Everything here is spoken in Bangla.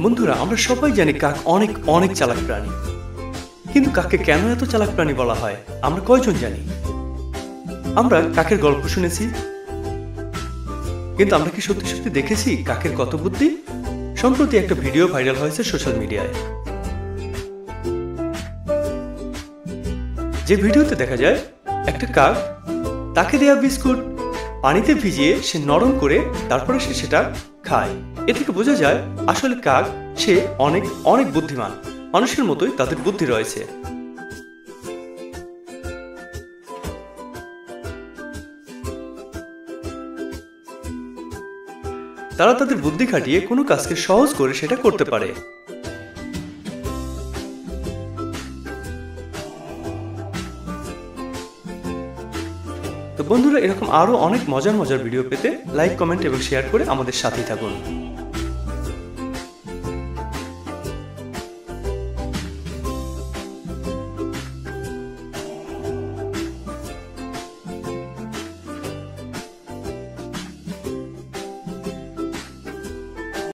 বন্ধুরা, আমরা সবাই জানি কাক অনেক অনেক চালাক প্রাণী। কিন্তু কাককে কেন এত চালাক প্রাণী বলা হয় আমরা কয়জন জানি? আমরা কাকের গল্প শুনেছি, কিন্তু আমরা কি সত্যি সত্যি দেখেছি কাকের কত বুদ্ধি? সম্প্রতি একটা ভিডিও ভাইরাল হয়েছে সোশ্যাল মিডিয়ায়। যে ভিডিওতে দেখা যায় একটা কাক তাকে দেয়া বিস্কুট পানিতে ভিজিয়ে সে নরম করে তারপরে সে সেটা খায়। এ থেকে বোঝা যায় আসলে কাক সে অনেক অনেক বুদ্ধিমান। মানুষের মতোই তাদের বুদ্ধি রয়েছে। তারা তাদের বুদ্ধি খাটিয়ে কোনো কাজকে সহজ করে সেটা করতে পারে। তো বন্ধুরা, এরকম আরো অনেক মজার মজার ভিডিও পেতে লাইক, কমেন্ট এবং শেয়ার করে আমাদের সাথেই থাকুন।